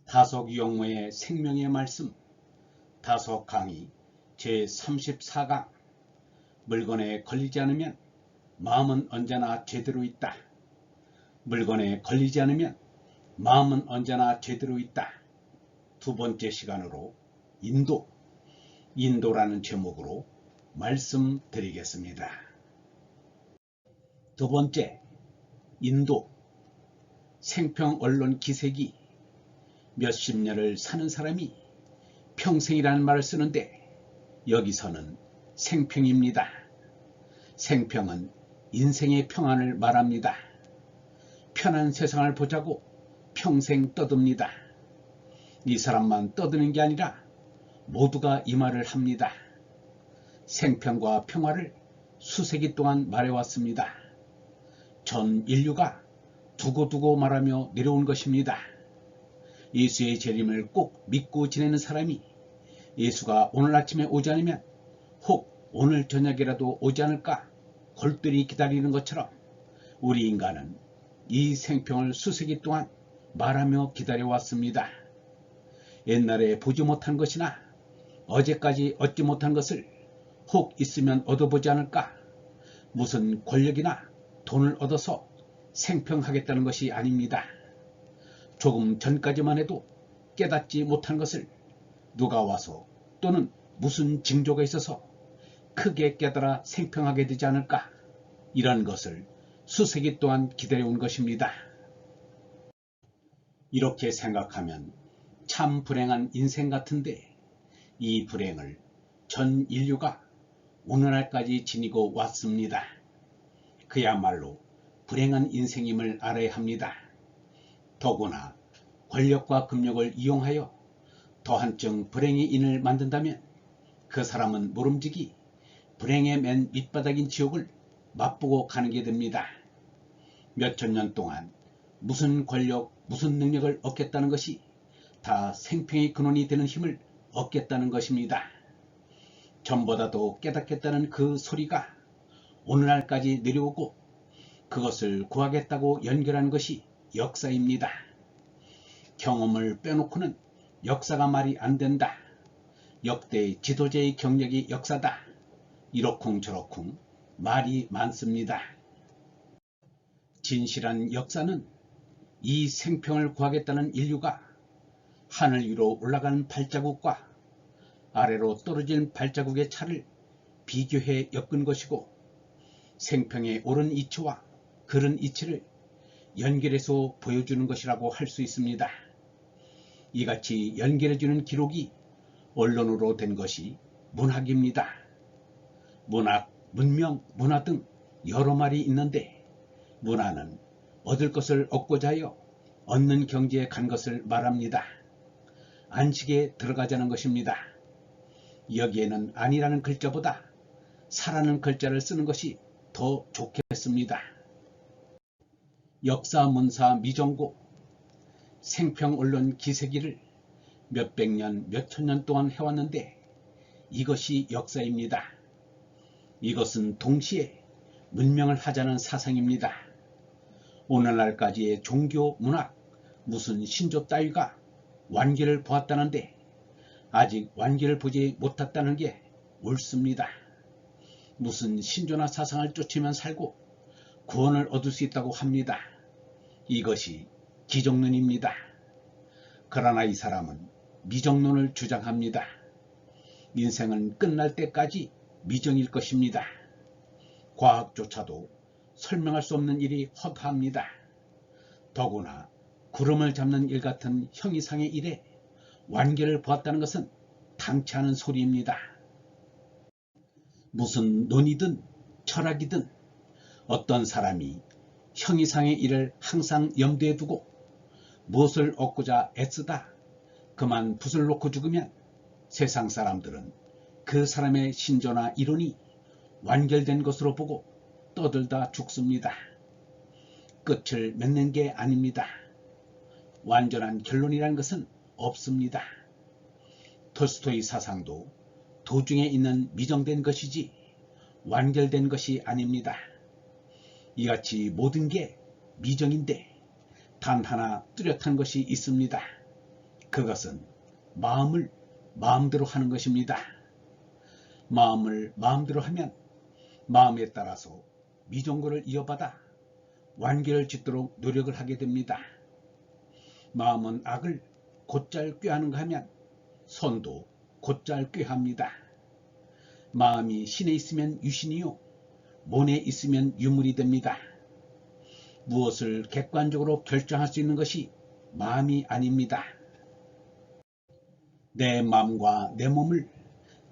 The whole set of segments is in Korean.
다속 용모의 생명의 말씀 다속 강의 제34강 물건에 걸리지 않으면 마음은 언제나 제대로 있다. 물건에 걸리지 않으면 마음은 언제나 제대로 있다. 두 번째 시간으로 인도라는 제목으로 말씀드리겠습니다. 두 번째, 인도. 생평 언론 기색이 몇십 년을 사는 사람이 평생이라는 말을 쓰는데 여기서는 생평입니다. 생평은 인생의 평안을 말합니다. 편한 세상을 보자고 평생 떠듭니다. 이 사람만 떠드는 게 아니라 모두가 이 말을 합니다. 생평과 평화를 수세기 동안 말해왔습니다. 전 인류가 두고두고 말하며 내려온 것입니다. 예수의 재림을 꼭 믿고 지내는 사람이 예수가 오늘 아침에 오지 않으면 혹 오늘 저녁이라도 오지 않을까 골똘히 기다리는 것처럼 우리 인간은 이 생평을 수세기 동안 말하며 기다려왔습니다. 옛날에 보지 못한 것이나 어제까지 얻지 못한 것을 혹 있으면 얻어보지 않을까, 무슨 권력이나 돈을 얻어서 생평하겠다는 것이 아닙니다. 조금 전까지만 해도 깨닫지 못한 것을 누가 와서 또는 무슨 징조가 있어서 크게 깨달아 생평하게 되지 않을까, 이런 것을 수세기 동안 기다려온 것입니다. 이렇게 생각하면 참 불행한 인생 같은데 이 불행을 전 인류가 오늘날까지 지니고 왔습니다. 그야말로 불행한 인생임을 알아야 합니다. 더구나 권력과 금력을 이용하여 더한층 불행의 인을 만든다면 그 사람은 모름지기 불행의 맨 밑바닥인 지옥을 맛보고 가는 게 됩니다. 몇천 년 동안 무슨 권력, 무슨 능력을 얻겠다는 것이 다 생평의 근원이 되는 힘을 얻겠다는 것입니다. 전보다도 깨닫겠다는 그 소리가 오늘날까지 내려오고 그것을 구하겠다고 연결하는 것이 역사입니다. 경험을 빼놓고는 역사가 말이 안 된다. 역대 지도자의 경력이 역사다. 이러쿵저러쿵 말이 많습니다. 진실한 역사는 이 생평을 구하겠다는 인류가 하늘 위로 올라가는 발자국과 아래로 떨어진 발자국의 차를 비교해 엮은 것이고 생평의 옳은 이치와 그른 이치를 연결해서 보여주는 것이라고 할 수 있습니다. 이같이 연결해주는 기록이 언론으로 된 것이 문학입니다. 문학, 문명, 문화 등 여러 말이 있는데 문화는 얻을 것을 얻고자 하여 얻는 경지에 간 것을 말합니다. 안식에 들어가자는 것입니다. 여기에는 아니라는 글자보다 사라는 글자를 쓰는 것이 더 좋겠습니다. 역사, 문사, 미정고, 생평 언론 기세기를 몇백 년, 몇천 년 동안 해왔는데 이것이 역사입니다. 이것은 동시에 문명을 하자는 사상입니다. 오늘날까지의 종교, 문학, 무슨 신조 따위가 완결을 보았다는데 아직 완결을 보지 못했다는 게 옳습니다. 무슨 신조나 사상을 쫓으면 살고 구원을 얻을 수 있다고 합니다. 이것이 기정론입니다. 그러나 이 사람은 미정론을 주장합니다. 인생은 끝날 때까지 미정일 것입니다. 과학조차도 설명할 수 없는 일이 허다합니다. 더구나 구름을 잡는 일 같은 형이상의 일에 완결을 보았다는 것은 당치 않은 소리입니다. 무슨 논이든 철학이든 어떤 사람이 형이상의 일을 항상 염두에 두고 무엇을 얻고자 애쓰다 그만 붓을 놓고 죽으면 세상 사람들은 그 사람의 신조나 이론이 완결된 것으로 보고 떠들다 죽습니다. 끝을 맺는 게 아닙니다. 완전한 결론이라는 것은 없습니다. 톨스토이 사상도 도중에 있는 미정된 것이지 완결된 것이 아닙니다. 이같이 모든 게 미정인데 단 하나 뚜렷한 것이 있습니다. 그것은 마음을 마음대로 하는 것입니다. 마음을 마음대로 하면 마음에 따라서 미종고를 이어받아 완결을 짓도록 노력을 하게 됩니다. 마음은 악을 곧잘 꾀하는가 하면 손도 곧잘 꾀합니다. 마음이 신에 있으면 유신이요 몸에 있으면 유물이 됩니다. 무엇을 객관적으로 결정할 수 있는 것이 마음이 아닙니다. 내 마음과 내 몸을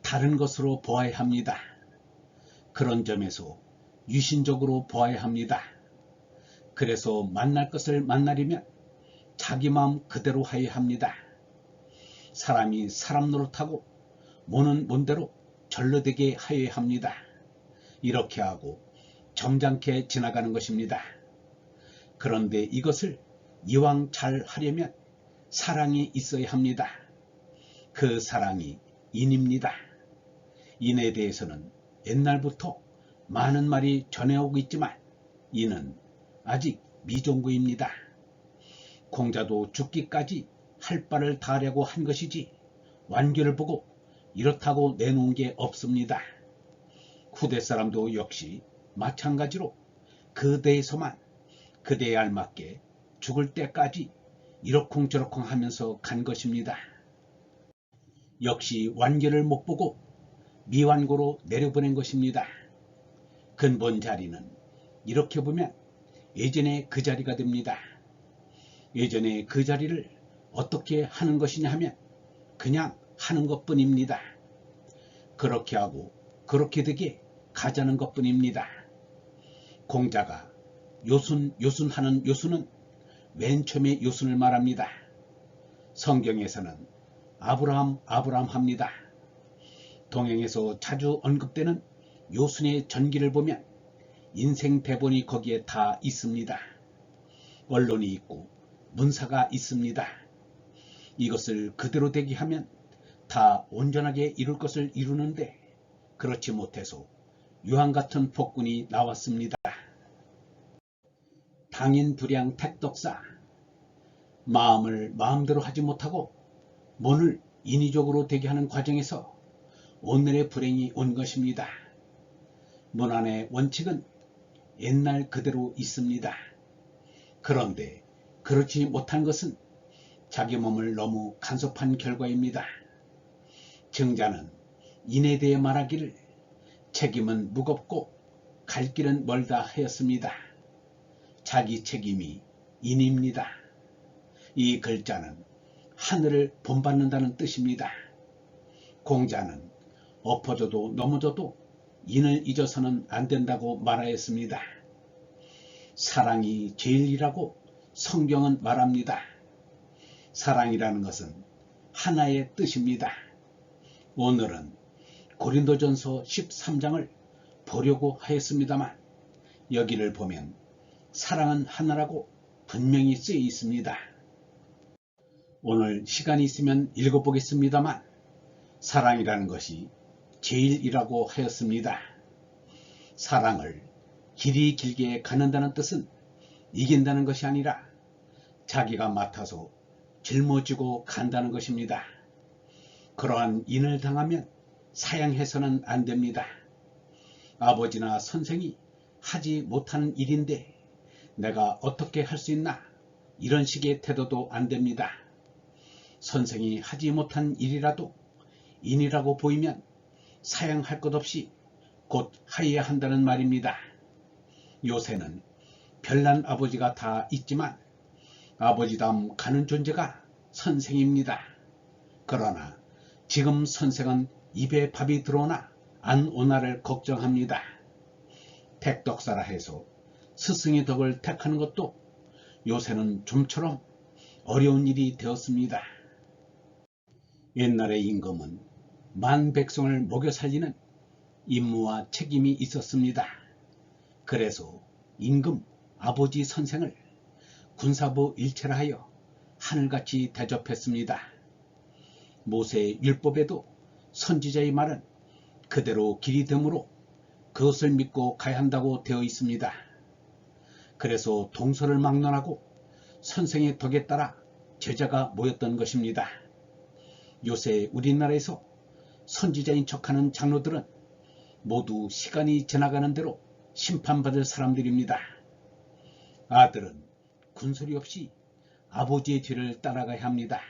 다른 것으로 보아야 합니다. 그런 점에서 유신적으로 보아야 합니다. 그래서 만날 것을 만나려면 자기 마음 그대로 하여야 합니다. 사람이 사람 노릇하고 모는 몬대로 절로되게 하여야 합니다. 이렇게 하고 점잖게 지나가는 것입니다. 그런데 이것을 이왕 잘 하려면 사랑이 있어야 합니다. 그 사랑이 인입니다. 인에 대해서는 옛날부터 많은 말이 전해오고 있지만 인은 아직 미종구입니다. 공자도 죽기까지 할 바를 다하려고 한 것이지 완결을 보고 이렇다고 내놓은 게 없습니다. 후대 사람도 역시 마찬가지로 그대에서만 그대에 알맞게 죽을 때까지 이러쿵저러쿵 하면서 간 것입니다. 역시 완결을 못 보고 미완고로 내려보낸 것입니다. 근본 자리는 이렇게 보면 예전의 그 자리가 됩니다. 예전에 그 자리를 어떻게 하는 것이냐 하면 그냥 하는 것뿐입니다. 그렇게 하고 그렇게 되게 가자는 것뿐입니다. 공자가 요순하는 요순은 맨 처음에 요순을 말합니다. 성경에서는 아브라함 합니다. 동행에서 자주 언급되는 요순의 전기를 보면 인생 대본이 거기에 다 있습니다. 언론이 있고 문사가 있습니다. 이것을 그대로 대기하면 다 온전하게 이룰 것을 이루는데 그렇지 못해서 유황같은 폭군이 나왔습니다. 당인불량 택덕사, 마음을 마음대로 하지 못하고 몸을 인위적으로 되게 하는 과정에서 오늘의 불행이 온 것입니다. 문안의 원칙은 옛날 그대로 있습니다. 그런데 그렇지 못한 것은 자기 몸을 너무 간섭한 결과입니다. 증자는 인에 대해 말하기를 책임은 무겁고 갈 길은 멀다 하였습니다. 자기 책임이 인입니다. 이 글자는 하늘을 본받는다는 뜻입니다. 공자는 엎어져도 넘어져도 인을 잊어서는 안 된다고 말하였습니다. 사랑이 제일이라고 성경은 말합니다. 사랑이라는 것은 하나의 뜻입니다. 오늘은 고린도전서 13장을 보려고 하였습니다만 여기를 보면 사랑은 하나라고 분명히 쓰여 있습니다. 오늘 시간이 있으면 읽어보겠습니다만 사랑이라는 것이 제일이라고 하였습니다. 사랑을 길이 길게 가는다는 뜻은 이긴다는 것이 아니라 자기가 맡아서 짊어지고 간다는 것입니다. 그러한 인을 당하면 사양해서는 안 됩니다. 아버지나 선생이 하지 못하는 일인데 내가 어떻게 할 수 있나 이런 식의 태도도 안 됩니다. 선생이 하지 못한 일이라도 인이라고 보이면 사양할 것 없이 곧 하여야 한다는 말입니다. 요새는 별난 아버지가 다 있지만 아버지다움 가는 존재가 선생입니다. 그러나 지금 선생은 입에 밥이 들어오나 안 오나를 걱정합니다. 택덕사라 해서 스승의 덕을 택하는 것도 요새는 좀처럼 어려운 일이 되었습니다. 옛날의 임금은 만 백성을 먹여 살리는 임무와 책임이 있었습니다. 그래서 임금 아버지 선생을 군사부 일체라 하여 하늘같이 대접했습니다. 모세의 율법에도 선지자의 말은 그대로 길이 되므로 그것을 믿고 가야 한다고 되어 있습니다. 그래서 동서를 막론하고 선생의 덕에 따라 제자가 모였던 것입니다. 요새 우리나라에서 선지자인 척하는 장로들은 모두 시간이 지나가는 대로 심판받을 사람들입니다. 아들은 군소리 없이 아버지의 뒤를 따라가야 합니다.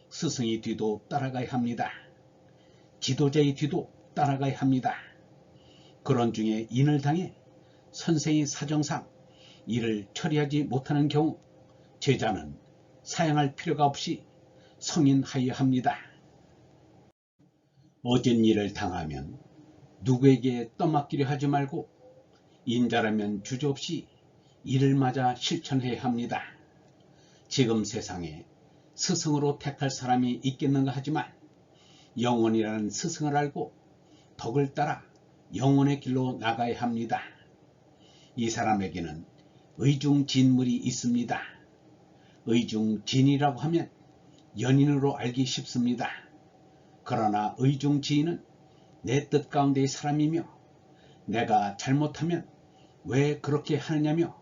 스승의 뒤도 따라가야 합니다. 지도자의 뒤도 따라가야 합니다. 그런 중에 인을 당해 선생의 사정상 일을 처리하지 못하는 경우 제자는 사양할 필요가 없이 성인하여야 합니다. 어진 일을 당하면 누구에게 떠맡기려 하지 말고 인자라면 주저없이 이를 맞아 실천해야 합니다. 지금 세상에 스승으로 택할 사람이 있겠는가 하지만 영원이라는 스승을 알고 덕을 따라 영원의 길로 나가야 합니다. 이 사람에게는 의중진물이 있습니다. 의중진이라고 하면 연인으로 알기 쉽습니다. 그러나 의중지인은 내 뜻 가운데의 사람이며 내가 잘못하면 왜 그렇게 하느냐며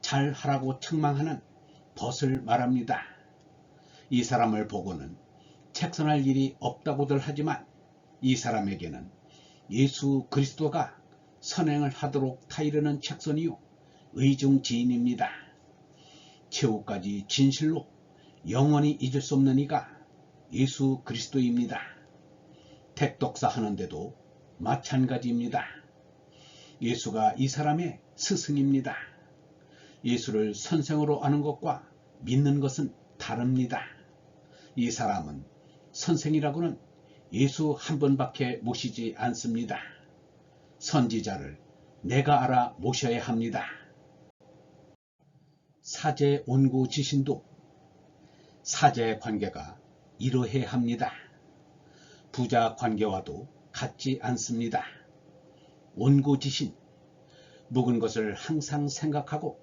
잘하라고 책망하는 벗을 말합니다. 이 사람을 보고는 책선할 일이 없다고들 하지만 이 사람에게는 예수 그리스도가 선행을 하도록 타이르는 책선이요 의중지인입니다. 최후까지 진실로 영원히 잊을 수 없는 이가 예수 그리스도입니다. 택독사 하는데도 마찬가지입니다. 예수가 이 사람의 스승입니다. 예수를 선생으로 아는 것과 믿는 것은 다릅니다. 이 사람은 선생이라고는 예수 한 번밖에 모시지 않습니다. 선지자를 내가 알아 모셔야 합니다. 사제 온고 지신도 사제 관계가 이러해야 합니다. 부자 관계와도 같지 않습니다. 온고 지신, 묵은 것을 항상 생각하고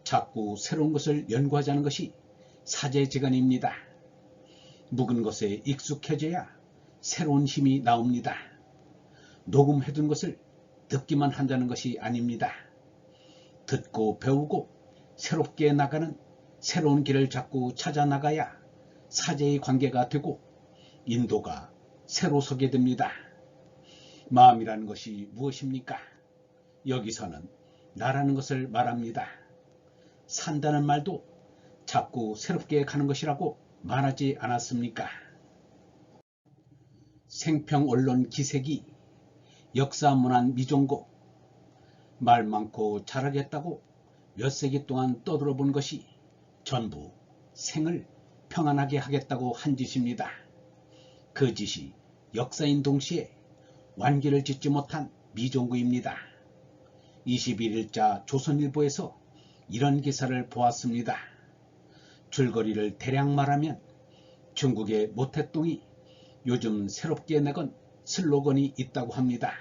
자꾸 새로운 것을 연구하자는 것이 사제지간입니다. 묵은 것에 익숙해져야 새로운 힘이 나옵니다. 녹음해둔 것을 듣기만 한다는 것이 아닙니다. 듣고 배우고 새롭게 나가는 새로운 길을 자꾸 찾아 나가야 사제의 관계가 되고 인도가 새로 서게 됩니다. 마음이라는 것이 무엇입니까? 여기서는 나라는 것을 말합니다. 산다는 말도 자꾸 새롭게 가는 것이라고 말하지 않았습니까? 생평언론 기색이 역사문안 미종고 말 많고 잘하겠다고 몇 세기 동안 떠들어본 것이 전부 생을 평안하게 하겠다고 한 짓입니다. 그 짓이 역사인 동시에 완결을 짓지 못한 미종구입니다. 21일자 조선일보에서 이런 기사를 보았습니다. 줄거리를 대략 말하면 중국의 모택동이 요즘 새롭게 내건 슬로건이 있다고 합니다.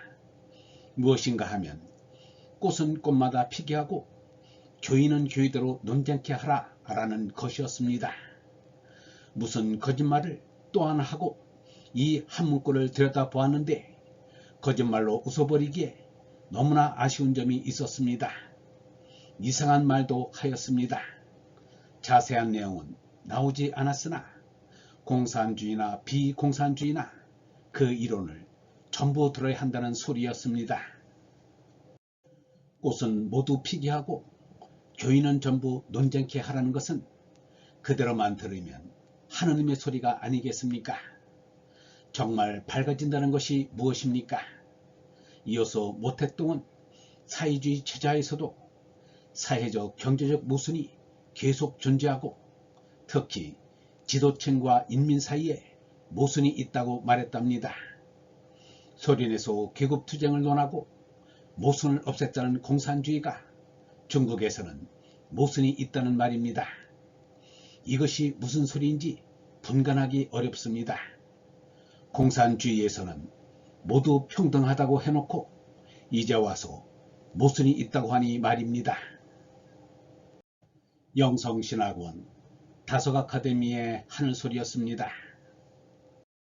무엇인가 하면 꽃은 꽃마다 피게 하고 교인은 교의대로 논쟁케 하라 라는 것이었습니다. 무슨 거짓말을 또 하나 하고 이 한 문구를 들여다보았는데 거짓말로 웃어버리기에 너무나 아쉬운 점이 있었습니다. 이상한 말도 하였습니다. 자세한 내용은 나오지 않았으나 공산주의나 비공산주의나 그 이론을 전부 들어야 한다는 소리였습니다. 꽃은 모두 피게 하고 교인은 전부 논쟁케 하라는 것은 그대로만 들으면 하느님의 소리가 아니겠습니까? 정말 밝아진다는 것이 무엇입니까? 이어서 모택동은 사회주의 체제에서도 사회적 경제적 모순이 계속 존재하고 특히 지도층과 인민 사이에 모순이 있다고 말했답니다. 소련에서 계급투쟁을 논하고 모순을 없앴다는 공산주의가 중국에서는 모순이 있다는 말입니다. 이것이 무슨 소리인지 분간하기 어렵습니다. 공산주의에서는 모두 평등하다고 해놓고 이제 와서 모순이 있다고 하니 말입니다. 영성신학원 다석아카데미의 하늘소리였습니다.